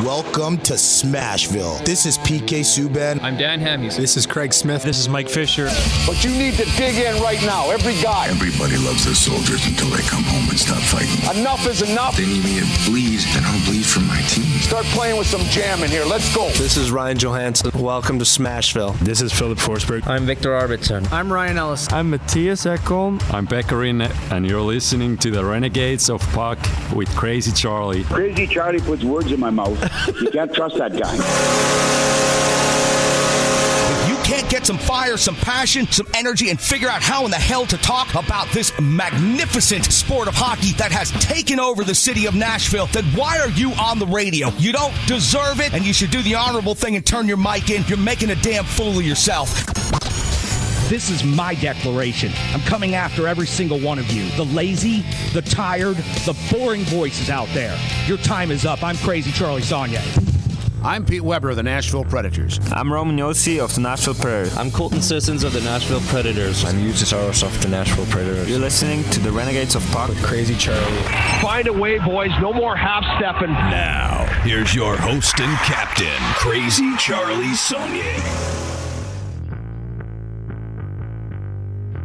Welcome to Smashville. This is PK Subban. I'm Dan Hamhuis. This is Craig Smith. This is Mike Fisher. But you need to dig in right now, every guy. Everybody loves their soldiers until they come home and stop fighting. Enough is enough. They need me to bleed, and I'll bleed for my team. Start playing with some jam in here. Let's go. This is Ryan Johansson. Welcome to Smashville. This is Philip Forsberg. I'm Victor Arvidsson. I'm Ryan Ellis. I'm Matthias Ekholm. I'm Beckerin, and you're listening to the Renegades of Puck with Crazy Charlie. Crazy Charlie puts words in my mouth. You can't trust that guy. If you can't get some fire, some passion, some energy, and figure out how in the hell to talk about this magnificent sport of hockey that has taken over the city of Nashville, then why are you on the radio? You don't deserve it, and you should do the honorable thing and turn your mic in. You're making a damn fool of yourself. This is my declaration. I'm coming after every single one of you. The lazy, the tired, the boring voices out there. Your time is up. I'm Crazy Charlie Saunier. I'm Pete Weber of the Nashville Predators. I'm Roman Yossi of the Nashville Predators. I'm Colton Sissons of the Nashville Predators. I'm Eustace of the Nashville Predators. You're listening to the Renegades of Puck with Crazy Charlie. Find a way, boys. No more half-stepping. Now, here's your host and captain, Crazy Charlie Saunier.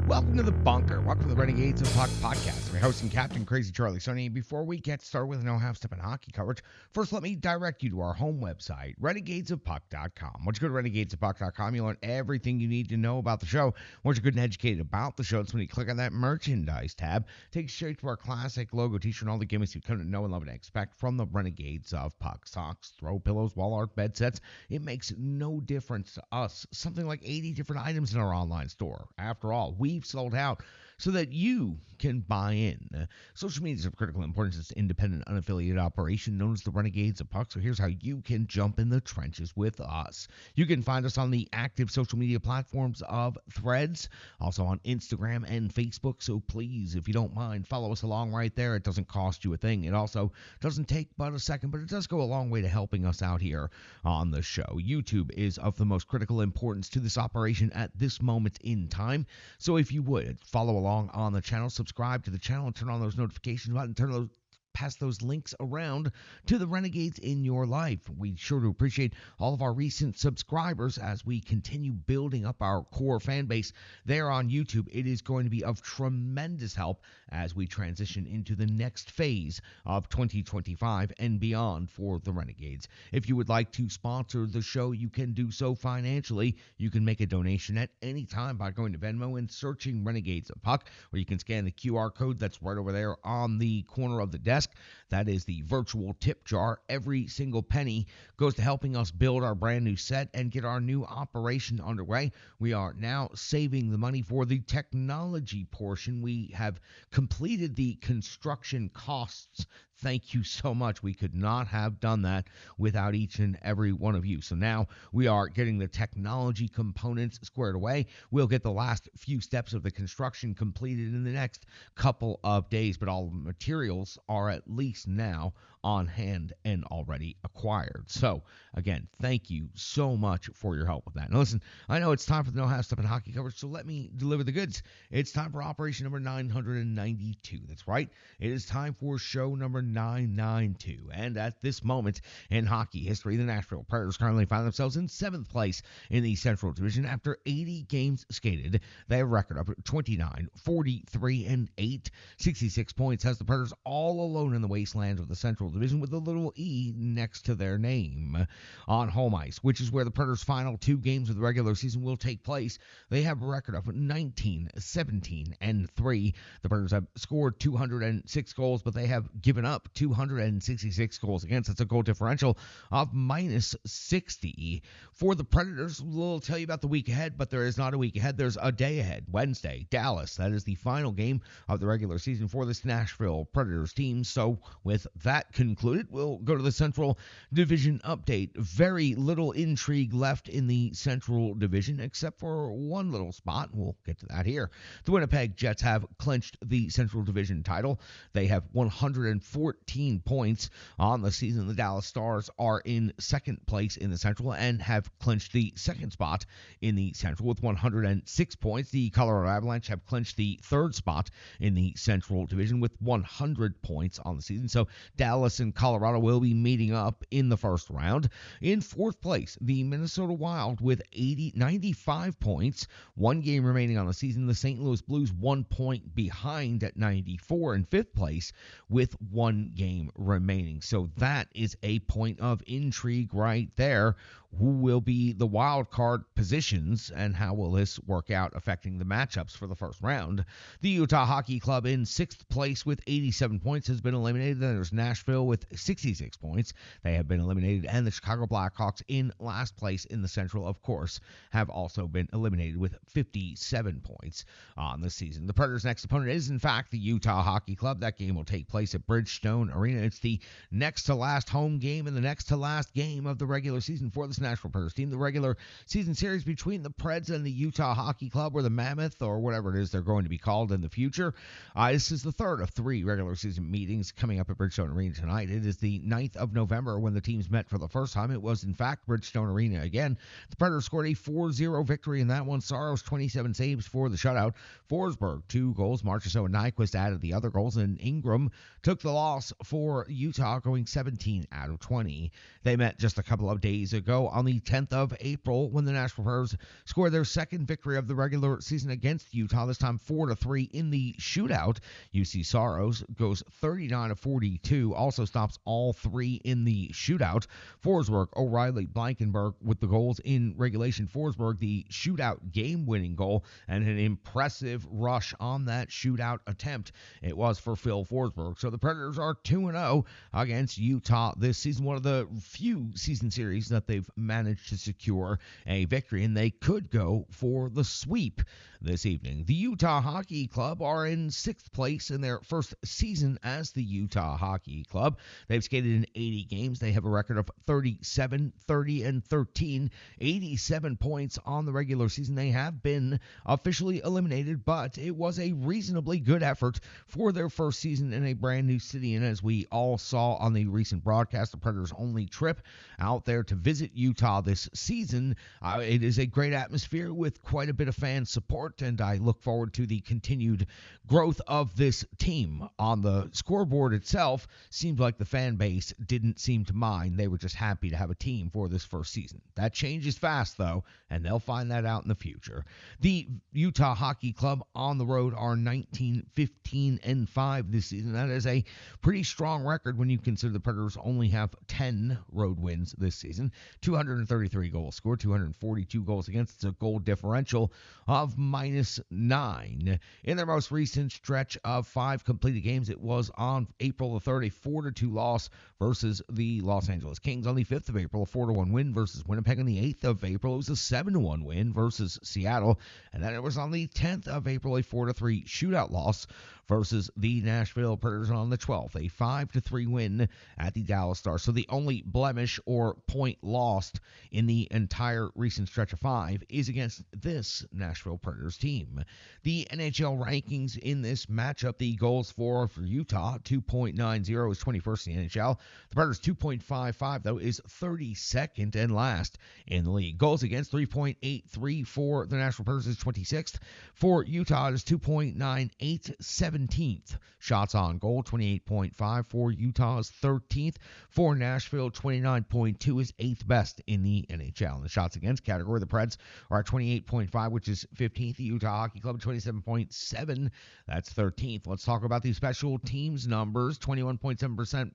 Welcome to the bunker. Welcome to the Renegades of Puck podcast. I'm your host and captain, Crazy Charlie Saunier. Before we get started with no half-step and hockey coverage, first let me direct you to our home website, renegadesofpuck.com. Once you go to renegadesofpuck.com, you'll learn everything you need to know about the show. Once you're good and educated about the show, it's when you click on that merchandise tab, takes you straight to our classic logo t-shirt and all the gimmicks you've come to know and love and expect from the Renegades of Puck. Socks, throw pillows, wall art, bed sets. It makes no difference to us. Something like 80 different items in our online store. After all, we've sold out so that you can buy in. Social media is of critical importance. It's an independent, unaffiliated operation known as the Renegades of Puck. So here's how you can jump in the trenches with us. You can find us on the active social media platforms of Threads, also on Instagram and Facebook. So please, if you don't mind, follow us along right there. It doesn't cost you a thing. It also doesn't take but a second, but it does go a long way to helping us out here on the show. YouTube is of the most critical importance to this operation at this moment in time. So if you would, follow along on the channel, subscribe to the channel, and turn on those notifications button, pass those links around to the Renegades in your life. We sure do appreciate all of our recent subscribers as we continue building up our core fan base there on YouTube. It is going to be of tremendous help as we transition into the next phase of 2025 and beyond for the Renegades. If you would like to sponsor the show, you can do so financially. You can make a donation at any time by going to Venmo and searching Renegades of Puck, or you can scan the QR code that's right over there on the corner of the desk. That is the virtual tip jar. Every single penny goes to helping us build our brand new set and get our new operation underway. We are now saving the money for the technology portion. We have completed the construction costs. Thank you so much. We could not have done that without each and every one of you. So now we are getting the technology components squared away. We'll get the last few steps of the construction completed in the next couple of days, but all the materials are at least now on hand and already acquired. So, again, thank you so much for your help with that. Now, listen, I know it's time for the No Half Step and Hockey coverage, so let me deliver the goods. It's time for operation number 992. That's right. It is time for show number 992. And at this moment in hockey history, the Nashville Predators currently find themselves in 7th place in the Central Division after 80 games skated. They have a record of 29, 43, and 8. 66 points has the Predators all alone in the wastelands of the Central Division with a little E next to their name. On home ice, which is where the Predators' final 2 games of the regular season will take place, they have a record of 19, 17, and 3. The Predators have scored 206 goals, but they have given up 266 goals against. That's a goal differential of minus 60. For the Predators, we'll tell you about the week ahead, but there is not a week ahead. There's a day ahead. Wednesday, Dallas. That is the final game of the regular season for this Nashville Predators team. So with that concluded, we'll go to the Central Division update. Very little intrigue left in the Central Division, except for one little spot. We'll get to that here. The Winnipeg Jets have clinched the Central Division title. They have 104 14 points on the season. The Dallas Stars are in second place in the Central and have clinched the second spot in the Central with 106 points. The Colorado Avalanche have clinched the third spot in the Central Division with 100 points on the season. So Dallas and Colorado will be meeting up in the first round. In fourth place, the Minnesota Wild with 95 points, one game remaining on the season. The St. Louis Blues 1 point behind at 94 in fifth place with one game remaining. So that is a point of intrigue right there. Who will be the wild card positions and how will this work out affecting the matchups for the first round? The Utah Hockey Club in sixth place with 87 points has been eliminated. Then there's Nashville with 66 points. They have been eliminated. And the Chicago Blackhawks in last place in the Central, of course, have also been eliminated with 57 points on the season. The Predators' next opponent is, in fact, the Utah Hockey Club. That game will take place at Bridgestone Arena. It's the next to last home game and the next to last game of the regular season for this Nashville Predators team. The regular season series between the Preds and the Utah Hockey Club, or the Mammoth, or whatever it is they're going to be called in the future. This is the third of three regular season meetings coming up at Bridgestone Arena tonight. It is the 9th of November when the teams met for the first time. It was, in fact, Bridgestone Arena again. The Predators scored a 4-0 victory in that one. Saros, 27 saves for the shutout. Forsberg, 2 goals. Marchessault and Nyquist added the other goals, and Ingram took the loss for Utah, going 17 out of 20. They met just a couple of days ago on the 10th of April when the Nashville Predators scored their second victory of the regular season against Utah, this time 4-3 in the shootout. UC Saros goes 39 of 42, also stops all three in the shootout. Forsberg, O'Reilly, Blankenberg with the goals in regulation. Forsberg, the shootout game-winning goal, and an impressive rush on that shootout attempt. It was for Phil Forsberg. So the Predators are 2-0 against Utah this season, one of the few season series that they've managed to secure a victory, and they could go for the sweep this evening. The Utah Hockey Club are in sixth place in their first season as the Utah Hockey Club. They've skated in 80 games. They have a record of 37, 30, and 13, 87 points on the regular season. They have been officially eliminated, but it was a reasonably good effort for their first season in a brand new city. And as we all saw on the recent broadcast, the Predators' only trip out there to visit Utah this season, it is a great atmosphere with quite a bit of fan support, and I look forward to the continued growth of this team. On the scoreboard itself, seems like the fan base didn't seem to mind. They were just happy to have a team for this first season. That changes fast, though, and they'll find that out in the future. The Utah Hockey Club on the road are 19, 15, and 5 this season. That is a pretty strong record when you consider the Predators only have 10 road wins this season. 233 goals scored, 242 goals against. It's a goal differential of -9. In their most recent stretch of 5 completed games, it was on April the 3rd, a 4-2 loss versus the Los Angeles Kings. On the 5th of April, a 4-1 win versus Winnipeg. On the 8th of April, it was a 7-1 win versus Seattle. And then it was on the 10th of April, a 4-3 shootout loss versus the Nashville Predators. On the 12th, a 5-3 win at the Dallas Stars. So the only blemish or point lost in the entire recent stretch of 5 is against this Nashville Predators team. The NHL rankings in this matchup, the goals for Utah, 2.90 is 21st in the NHL. The Predators 2.55, though, is 32nd and last in the league. Goals against 3.83 for the Nashville Predators is 26th. For Utah, it is 2.98, 17th. Shots on goal, 28.5 for Utah is 13th. For Nashville, 29.2 is 8th best in the NHL. In the shots against category, the Preds are at 28.5, which is 15th. The Utah Hockey Club, 27.7, that's 13th. Let's talk about the special teams numbers. 21.7%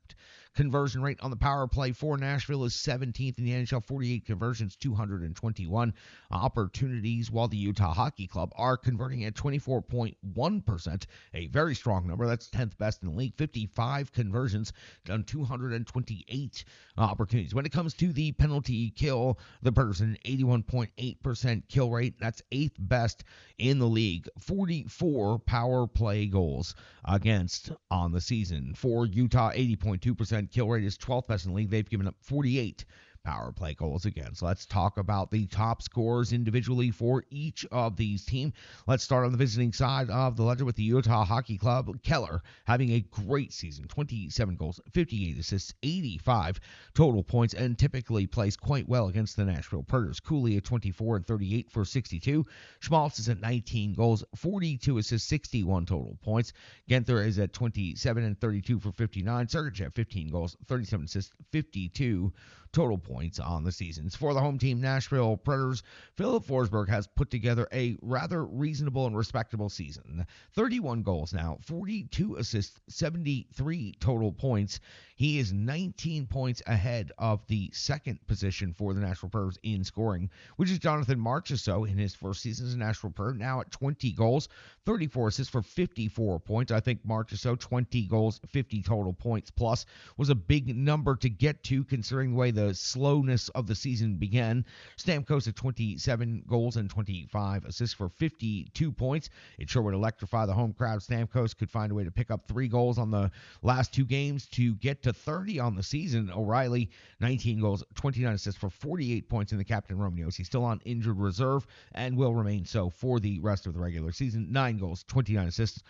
conversion rate on the power play for Nashville is 17th in the NHL. 48 conversions, 221 opportunities, while the Utah Hockey Club are converting at 24.1%, a very strong number. That's 10th best in the league. 55 conversions, done 228 opportunities. When it comes to the penalty kill, the Predators an 81.8% kill rate. That's 8th best in the league. 44 power play goals against on the season. For Utah, 80.2% kill rate is 12th best in the league. They've given up 48 power play goals against. Let's talk about the top scorers individually for each of these teams. Let's start on the visiting side of the ledger with the Utah Hockey Club. Keller having a great season, 27 goals, 58 assists, 85 total points, and typically plays quite well against the Nashville Predators. Cooley at 24 and 38 for 62. Schmaltz is at 19 goals, 42 assists, 61 total points. Genther is at 27 and 32 for 59. Sergachev 15 goals, 37 assists, 52 total points on the seasons. For the home team, Nashville Predators, Philip Forsberg has put together a rather reasonable and respectable season. 31 goals now, 42 assists, 73 total points. He is 19 points ahead of the second position for the Nashville Predators in scoring, which is Jonathan Marchessault in his first season as a Nashville Predator, now at 20 goals, 34 assists for 54 points. I think Marchessault, 20 goals, 50 total points plus, was a big number to get to considering the way the slowness of the season began. Stamkos at 27 goals and 25 assists for 52 points. It sure would electrify the home crowd. Stamkos could find a way to pick up 3 goals on the last 2 games to get to 30 on the season. O'Reilly, 19 goals, 29 assists for 48 points in the Captain Romeos. He's still on injured reserve and will remain so for the rest of the regular season. 9 goals, 29 assists,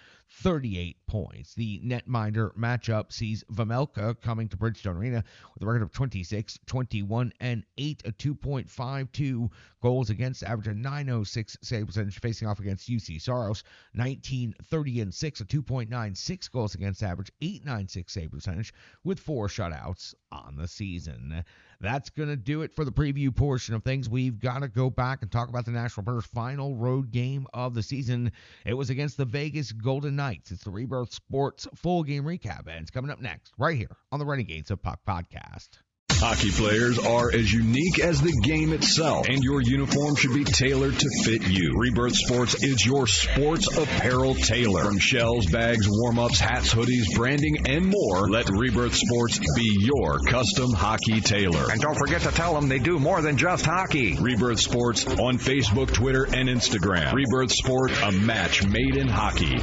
38 points. The netminder matchup sees Vamelka coming to Bridgestone Arena with a record of 26, 21, and 8, a 2.52 goals against average, a 906 save percentage, facing off against UC Saros, 19, 30, and 6, a 2.96 goals against average, 896 save percentage, with 4 shutouts on the season. That's going to do it for the preview portion of things. We've got to go back and talk about the Nashville Predators' final road game of the season. It was against the Vegas Golden Knights. It's the Rebirth Sports full game recap, and it's coming up next right here on the Renegades of Puck podcast. Hockey players are as unique as the game itself, and your uniform should be tailored to fit you. Rebirth Sports is your sports apparel tailor. From shells, bags, warm-ups, hats, hoodies, branding, and more, let Rebirth Sports be your custom hockey tailor. And don't forget to tell them they do more than just hockey. Rebirth Sports on Facebook, Twitter, and Instagram. Rebirth Sport, a match made in hockey.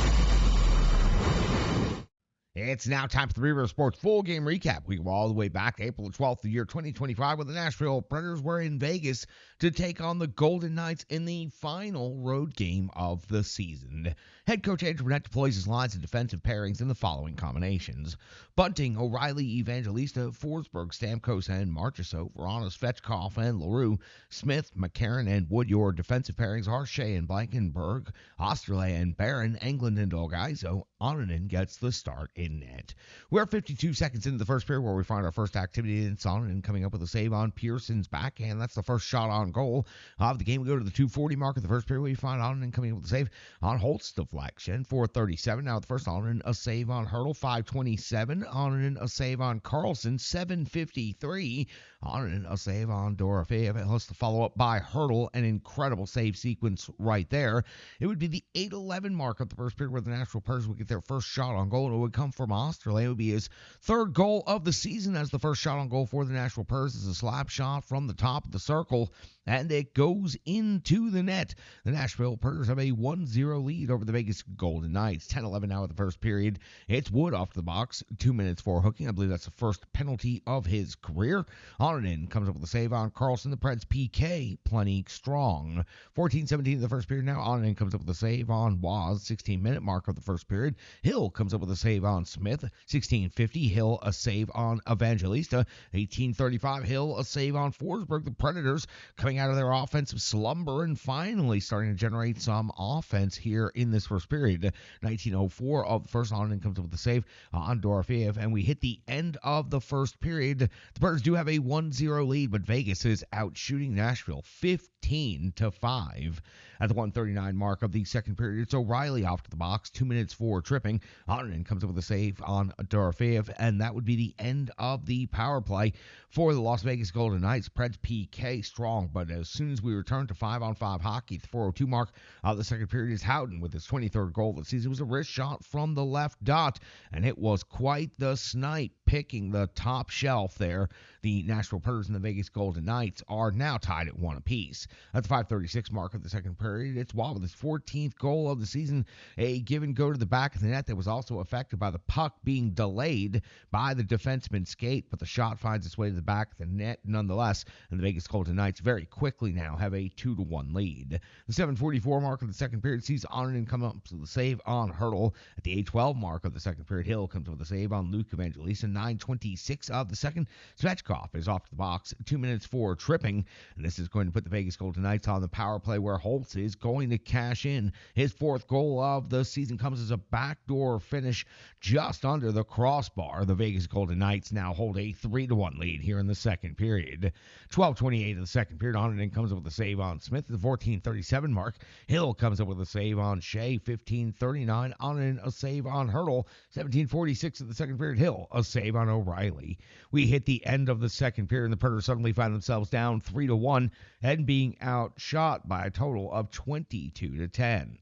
It's now time for the Rebirth Sports full game recap. We go all the way back to April 12th, the year 2025, when the Nashville Predators were in Vegas to take on the Golden Knights in the final road game of the season. Head coach Andrew Burnett deploys his lines of defensive pairings in the following combinations: Bunting, O'Reilly, Evangelista, Forsberg, Stamkos, and Marchessault, Veronis, Svechkov, and LaRue, Smith, McCarron, and Wood. Your defensive pairings are Shea and Blankenberg, Osterley and Barron, Englund and Dolgaiso. Oninen gets the start in net. We're 52 seconds into the first period where we find our first activity, and Oninen coming up with a save on Pearson's backhand. That's the first shot on goal of the game. We go to the 2:40 mark of the first period where we find Oninen coming up with a save on Holt's deflection. 4:37 now the first. Oninen a save on Hurdle. 5:27 Oninen a save on Carlson. 7:53 Oninen a save on Dorofeev. And let's follow up by Hurdle. An incredible save sequence right there. It would be the 8:11 mark of the first period where the Nashville Predators would get their first shot on goal, and it would come from Osterley. It would be his third goal of the season, as the first shot on goal for the Nashville Predators is a slap shot from the top of the circle, and it goes into the net. The Nashville Predators have a 1-0 lead over the Vegas Golden Knights. 10:11 now of the first period. It's Wood off the box, 2 minutes for hooking. I believe that's the first penalty of his career. Oninen comes up with a save on Carlson. The Preds PK plenty strong. 14:17 of the first period now. Oninen comes up with a save on Waz. 16-minute mark of the first period. Hill comes up with a save on Smith. 16:50 Hill a save on Evangelista. 18:35 Hill a save on Forsberg. The Predators coming out of their offensive slumber and finally starting to generate some offense here in this first period. 19:04 of the first. Oninen comes up with a save on Dorofeev, and we hit the end of the first period. The Predators do have a 1-0 lead, but Vegas is out shooting Nashville 15-5. At the 1:39 mark of the second period, it's O'Reilly off to the box, 2 minutes for tripping. Oninen comes up with a save on Dorofeev, and that would be the end of the power play for the Las Vegas Golden Knights. Preds PK strong, but as soon as we return to 5-on-5 hockey, the 4:02 mark of the second period is Howden with his 23rd goal of the season. It was a wrist shot from the left dot, and it was quite the snipe. picking the top shelf there. The Nashville Predators and the Vegas Golden Knights are now tied at 1 apiece. At the 5:36 mark of the second period, it's Waugh with his 14th goal of the season. A give and go to the back of the net that was also affected by the puck being delayed by the defenseman's skate, but the shot finds its way to the back of the net nonetheless, and the Vegas Golden Knights very quickly now have a 2-1 lead. The 7:44 mark of the second period sees Onanen come up with the save on Hurdle. At the 8:12 mark of the second period, Hill comes with a save on Luke Evangelista. 9:26 of the second, Svechkov is off to the box, 2 minutes for tripping, and this is going to put the Vegas Golden Knights on the power play where Holtz is going to cash in. His 4th goal of the season comes as a backdoor finish just under the crossbar. The Vegas Golden Knights now hold a 3-1 lead here in the second period. 12:28 of the second period, Onanen comes up with a save on Smith. At the 14:37 mark, Hill comes up with a save on Shea. 15:39, Onanen a save on Hurdle. 17:46 of the second period, Hill a save on O'Reilly. We hit the end of the second period, and the Predators suddenly find themselves down 3-1 and being outshot by a total of 22-10.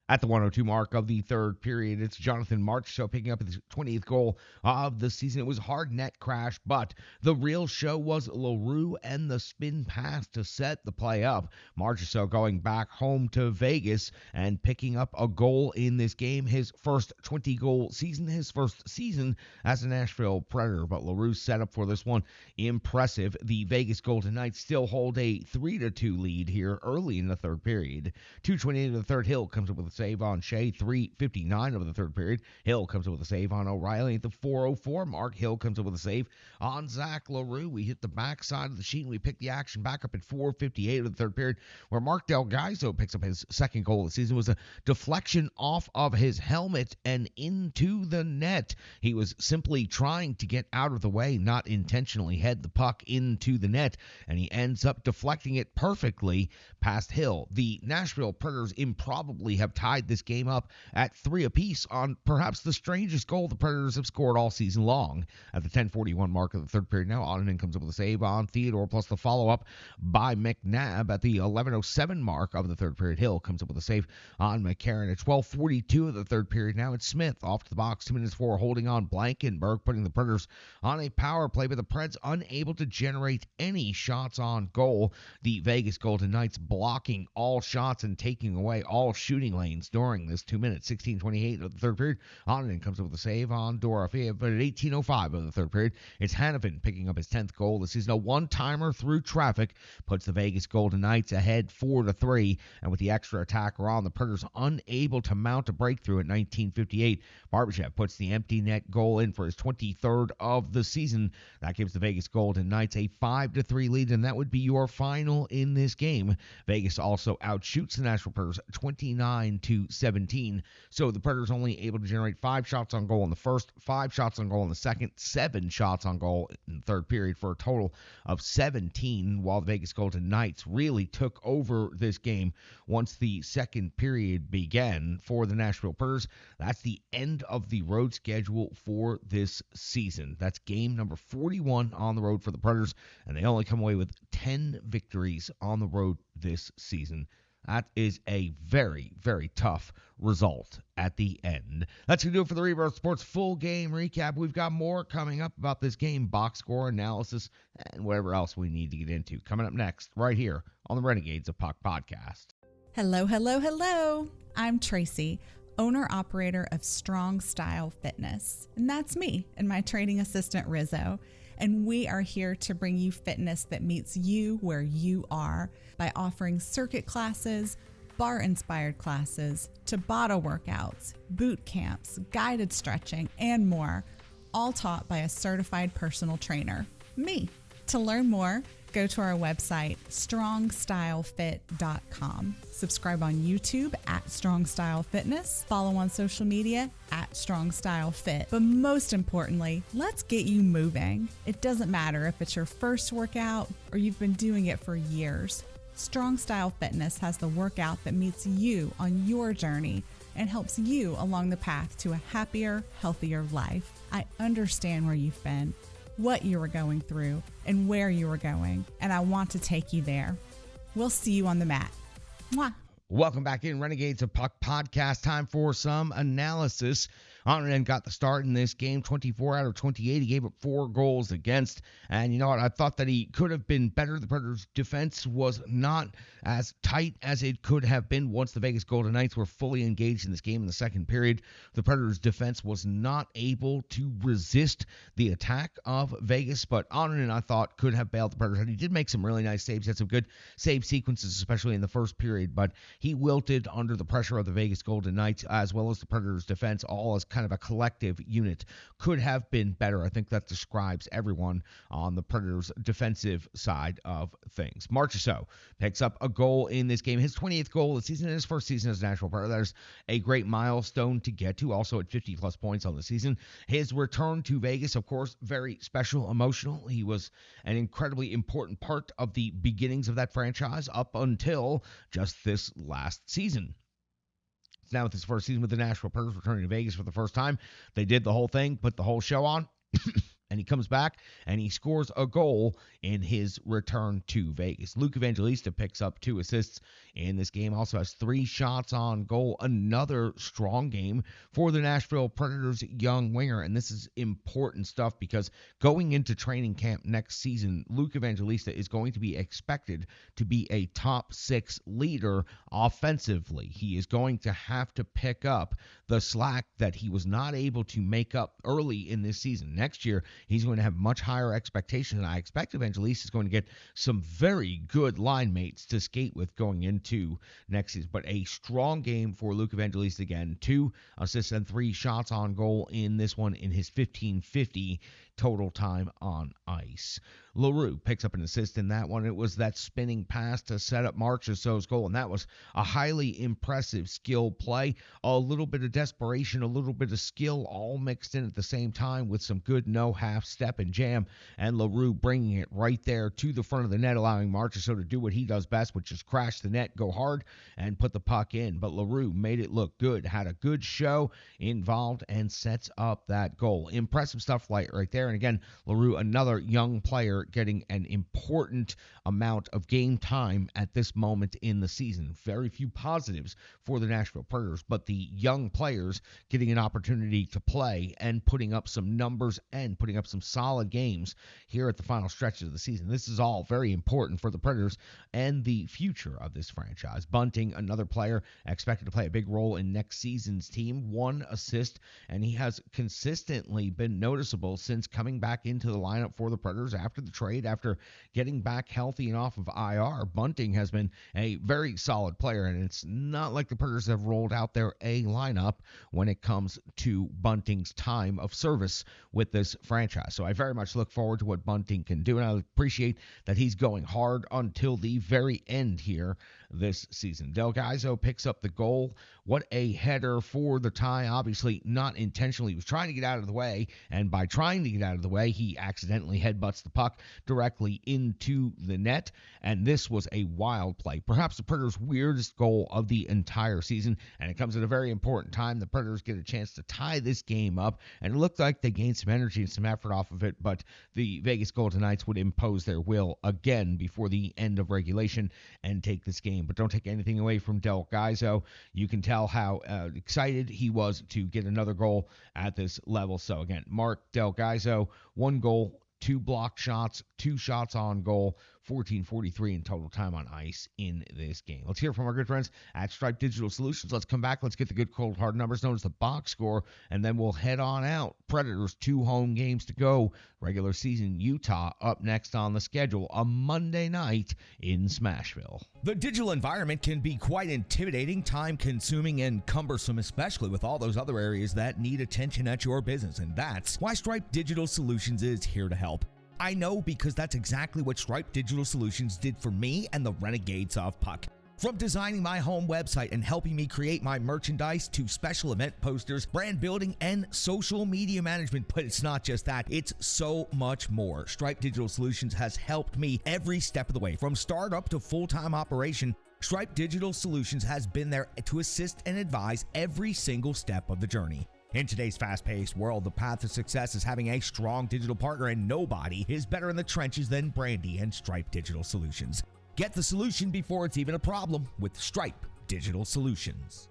At the 1:02 mark of the third period, it's Jonathan Marchessault picking up his 20th goal of the season. It was a hard net crash, but the real show was Leroux and the spin pass to set the play up. Marchessault going back home to Vegas and picking up a goal in this game. His first 20-goal season, his first season as a Nashville Predator, but Leroux set up for this one. Impressive. The Vegas Golden Knights still hold a 3-2 lead here early in the third period. 2:28 of the third, Hill comes up with a save on Shea. 3:59 of the third period, Hill comes up with a save on O'Reilly. At the 4:04 mark, Hill comes up with a save on Zach Leroux. We hit the backside of the sheet, and we pick the action back up at 4:58 of the third period, where Mark Del Gaizo picks up his second goal of the season. It was a deflection off of his helmet and into the net. He was simply trying to get out of the way, not intentionally head the puck into the net, and he ends up deflecting it perfectly past Hill. The Nashville Predators improbably have tied this game up at 3 apiece on perhaps the strangest goal the Predators have scored all season long. At the 10:41 mark of the third period now, Onanen comes up with a save on Theodore, plus the follow-up by McNabb. At the 11:07 mark of the third period, Hill comes up with a save on McCarron. At 12:42 of the third period now, it's Smith off to the box, 2 minutes for holding on Blankenberg, putting the Predators on a power play, but the Preds unable to generate any shots on goal. The Vegas Golden Knights blocking all shots and taking away all shooting lanes during this 2 minutes. 16:28 of the third period, Onanen comes up with a save on Dorofeev, but at 18:05 of the third period, it's Hanifin picking up his 10th goal this season. A one-timer through traffic puts the Vegas Golden Knights ahead 4-3, and with the extra attacker on, the Predators unable to mount a breakthrough at 19:58. Barbashev puts the empty net goal in for his 23rd of the season. That gives the Vegas Golden Knights a 5-3 lead, and that would be your final in this game. Vegas also outshoots the Nashville Predators 29-17. So the Predators only able to generate 5 shots on goal in the first, 5 shots on goal in the second, 7 shots on goal in the third period for a total of 17, while the Vegas Golden Knights really took over this game once the second period began for the Nashville Predators. That's the end of the road schedule for this season. That's game number 41 on the road for the Predators, and they only come away with 10 victories on the road this season. That is a very, very tough result at the end. That's going to do it for the Rebirth Sports full game recap. We've got more coming up about this game, box score analysis, and whatever else we need to get into. Coming up next, right here on the Renegades of Puck podcast. Hello, hello, hello. I'm Tracy, owner-operator of Strong Style Fitness. And that's me and my training assistant, Rizzo. And we are here to bring you fitness that meets you where you are by offering circuit classes, bar-inspired classes, Tabata workouts, boot camps, guided stretching, and more, all taught by a certified personal trainer, me. To learn more, go to our website, strongstylefit.com. Subscribe on YouTube at Strong Style Fitness. Follow on social media at Strong Style Fit. But most importantly, let's get you moving. It doesn't matter if it's your first workout or you've been doing it for years. Strong Style Fitness has the workout that meets you on your journey and helps you along the path to a happier, healthier life. I understand where you've been, what you were going through, and where you were going, and I want to take you there. We'll see you on the mat. Mwah. Welcome back in Renegades of Puck podcast. Time for some analysis. Honorinen got the start in this game, 24 out of 28. He gave up 4 goals against. And you know what? I thought that he could have been better. The Predators' defense was not as tight as it could have been once the Vegas Golden Knights were fully engaged in this game in the second period. The Predators' defense was not able to resist the attack of Vegas, but Honorinen, I thought, could have bailed the Predators. And he did make some really nice saves. He had some good save sequences, especially in the first period, but he wilted under the pressure of the Vegas Golden Knights as well as the Predators' defense, all as kind of a collective unit. Could have been better. I think that describes everyone on the Predators' defensive side of things. Marchessault picks up a goal in this game, his 20th goal of the season, in his first season as a Nashville Predator. There's a great milestone to get to, also at 50-plus points on the season. His return to Vegas, of course, very special, emotional. He was an incredibly important part of the beginnings of that franchise up until just this last season. Now with his first season with the Nashville Predators, returning to Vegas for the first time. They did the whole thing, put the whole show on, and he comes back and he scores a goal in his return to Vegas. Luke Evangelista picks up 2 assists in this game, also has 3 shots on goal. Another strong game for the Nashville Predators young winger, and this is important stuff because going into training camp next season, Luke Evangelista is going to be expected to be a top 6 leader offensively. He is going to have to pick up the slack that he was not able to make up early in this season. Next year, he's going to have much higher expectations, and I expect Evangelista is going to get some very good line mates to skate with going into next season. But a strong game for Luke Evangelista again. 2 assists and 3 shots on goal in this one in his 1550 total time on ice. LaRue picks up an assist in that one. It was that spinning pass to set up Marchessault's goal, and that was a highly impressive skill play. A little bit of desperation, a little bit of skill, all mixed in at the same time with some good no-half step and jam, and LaRue bringing it right there to the front of the net, allowing Marchessault to do what he does best, which is crash the net, go hard, and put the puck in. But LaRue made it look good, had a good show involved, and sets up that goal. Impressive stuff right there. And again, LaRue, another young player getting an important amount of game time at this moment in the season. Very few positives for the Nashville Predators, but the young players getting an opportunity to play and putting up some numbers and putting up some solid games here at the final stretches of the season. This is all very important for the Predators and the future of this franchise. Bunting, another player expected to play a big role in next season's team. 1 assist, and he has consistently been noticeable since coming back into the lineup for the Predators after the trade, after getting back healthy and off of IR. Bunting has been a very solid player, and it's not like the Predators have rolled out their A lineup when it comes to Bunting's time of service with this franchise. So I very much look forward to what Bunting can do, and I appreciate that he's going hard until the very end here this season. Delgado picks up the goal. What a header for the tie. Obviously not intentionally. He was trying to get out of the way, and by trying to get out of the way, he accidentally headbutts the puck directly into the net, and this was a wild play. Perhaps the Predators' weirdest goal of the entire season, and it comes at a very important time. The Predators get a chance to tie this game up, and it looked like they gained some energy and some effort off of it, but the Vegas Golden Knights would impose their will again before the end of regulation and take this game. But don't take anything away from Delgado. You can tell how excited he was to get another goal at this level. So again, Mark Delgado, 1 goal, 2 blocked shots, 2 shots on goal, 14:43 in total time on ice in this game. Let's hear from our good friends at Stripe Digital Solutions. Let's come back. Let's get the good cold hard numbers known as the box score, and then we'll head on out. Predators 2 home games to go. Regular season Utah up next on the schedule, a Monday night in Smashville. The digital environment can be quite intimidating, time-consuming, and cumbersome, especially with all those other areas that need attention at your business, and that's why Stripe Digital Solutions is here to help. I know, because that's exactly what Stripe Digital Solutions did for me and the Renegades of Puck. From designing my home website and helping me create my merchandise to special event posters, brand building, and social media management. But it's not just that, it's so much more. Stripe Digital Solutions has helped me every step of the way. From startup to full-time operation, Stripe Digital Solutions has been there to assist and advise every single step of the journey. In today's fast-paced world, the path to success is having a strong digital partner, and nobody is better in the trenches than Brandy and Stripe Digital Solutions. Get the solution before it's even a problem with Stripe Digital Solutions.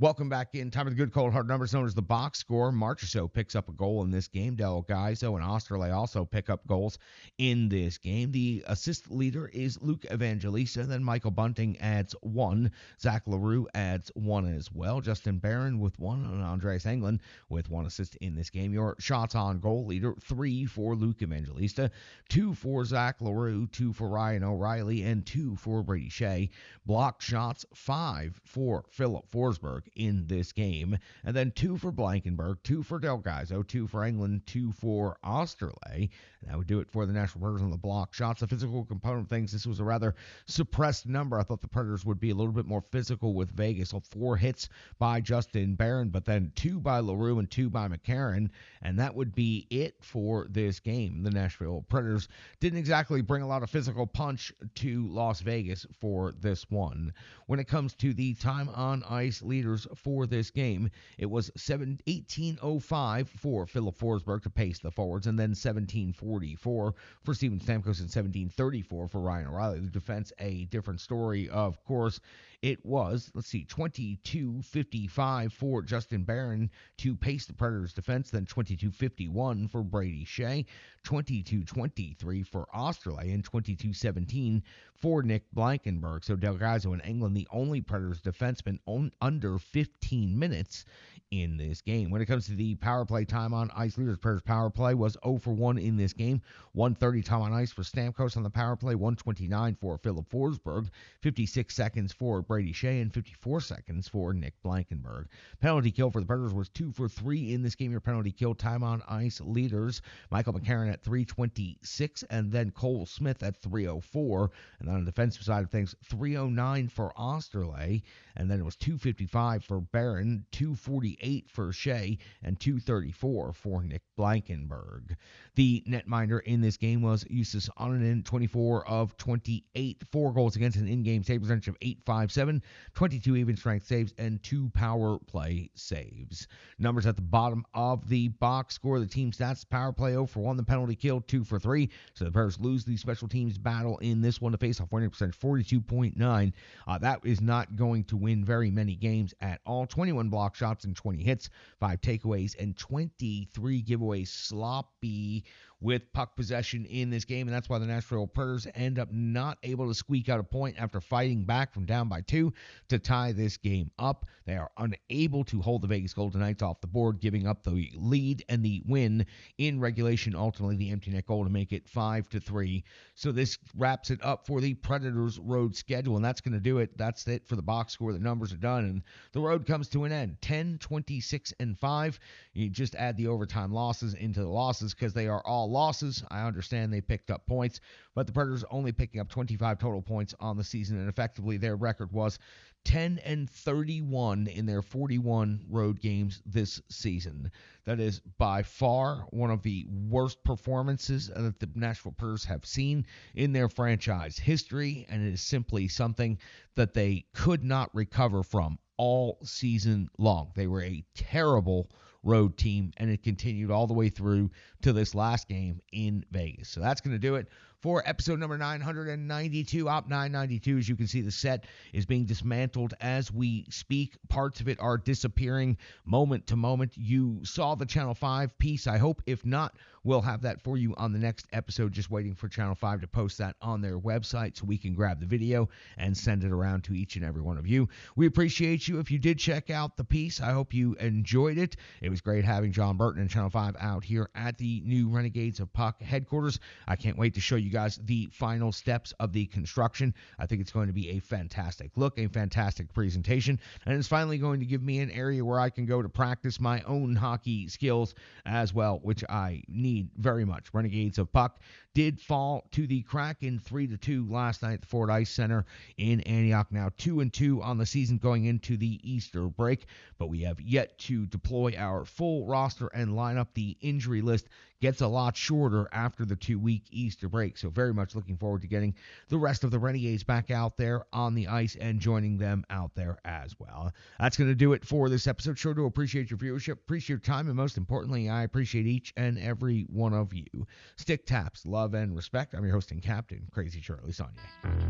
Welcome back in. Time of the good cold hard numbers known as the box score. Marchessault picks up a goal in this game. Del Gaizo and Osterley also pick up goals in this game. The assist leader is Luke Evangelista. Then Michael Bunting adds 1. Zach LaRue adds 1 as well. Justin Barron with 1 and Andreas Englund with 1 assist in this game. Your shots on goal leader, 3 for Luke Evangelista, 2 for Zach LaRue, 2 for Ryan O'Reilly, and 2 for Brady Shea. Blocked shots, 5 for Philip Forsberg in this game, and then 2 for Blankenberg, 2 for Del Gaizo, 2 for Englund, 2 for Osterley. And that would do it for the Nashville Predators on the block shots. The physical component of things, this was a rather suppressed number. I thought the Predators would be a little bit more physical with Vegas. So 4 hits by Justin Barron, but then 2 by LaRue and 2 by McCarron, and that would be it for this game. The Nashville Predators didn't exactly bring a lot of physical punch to Las Vegas for this one. When it comes to the time on ice leaders for this game, it was 18:05 for Philip Forsberg to pace the forwards, and then 17:44 for Steven Stamkos and 17:34 for Ryan O'Reilly. The defense, a different story, of course. It was, 22:55 for Justin Barron to pace the Predators' defense, then 22:51 for Brady Shea, 22:23 for Osterley, and 22:17 for Nick Blankenberg. So Del Gaizo and Englund, the only Predators defensemen under 15 minutes in this game. When it comes to the power play time on ice leaders, Predators power play was 0 for 1 in this game. 1:30 time on ice for Stamkos on the power play, 1:29 for Philip Forsberg, 56 seconds for Brady Shea, and 54 seconds for Nick Blankenberg. Penalty kill for the Predators was 2 for 3 in this game. Your penalty kill time on ice leaders, Michael McCarron at 3:26, and then Cole Smith at 3:04. And on the defensive side of things, 3:09 for Osterley, and then it was 2:55 for Barron, 2:48 for Shea, and 2:34 for Nick Blankenberg. The netminder in this game was Justus Onanen, 24 of 28, 4 goals against, an in-game save percentage of .857, 22 even strength saves, and 2 power play saves. Numbers at the bottom of the box score. The team stats: power play 0 for 1, the penalty kill 2 for 3. So the Predators lose the special teams battle in this one. The face-off winning percentage 42.9. That is not going to win very many games at all. 21 block shots and 20 hits, 5 takeaways, and 23 giveaways. Sloppy with puck possession in this game, and that's why the Nashville Predators end up not able to squeak out a point after fighting back from down by 2 to tie this game up. They are unable to hold the Vegas Golden Knights off the board, giving up the lead and the win in regulation, ultimately the empty net goal to make it 5-3. So this wraps it up for the Predators road schedule, and that's going to do it. That's it for the box score. The numbers are done, and the road comes to an end. 10-26-5. You just add the overtime losses into the losses because they are all losses. I understand they picked up points, but the Predators only picking up 25 total points on the season, and effectively their record was 10-31 in their 41 road games this season. That is by far one of the worst performances that the Nashville Predators have seen in their franchise history, and it is simply something that they could not recover from all season long. They were a terrible road team, and it continued all the way through to this last game in Vegas. So that's going to do it for episode number 992. Op 992, as you can see, the set is being dismantled as we speak. Parts of it are disappearing moment to moment. You saw the Channel 5 piece, I hope. If not, we'll have that for you on the next episode, just waiting for Channel 5 to post that on their website so we can grab the video and send it around to each and every one of you. We appreciate you if you did check out the piece. I hope you enjoyed it. It was great having John Burton and Channel 5 out here at the new Renegades of Puck headquarters. I can't wait to show you guys the final steps of the construction. I think it's going to be a fantastic look, a fantastic presentation, and it's finally going to give me an area where I can go to practice my own hockey skills as well, which I need very much. Renegades of Puck did fall to the Kraken 3-2 last night at the Ford Ice Center in Antioch. Now 2-2 on the season going into the Easter break, but we have yet to deploy our full roster and line up. The injury list gets a lot shorter after the 2-week Easter break, so very much looking forward to getting the rest of the Renegades back out there on the ice and joining them out there as well. That's going to do it for this episode. Sure do appreciate your viewership, appreciate your time, and most importantly, I appreciate each and every one of you. Stick taps, love, and respect. I'm your hosting Captain Crazy Charlie Saunier.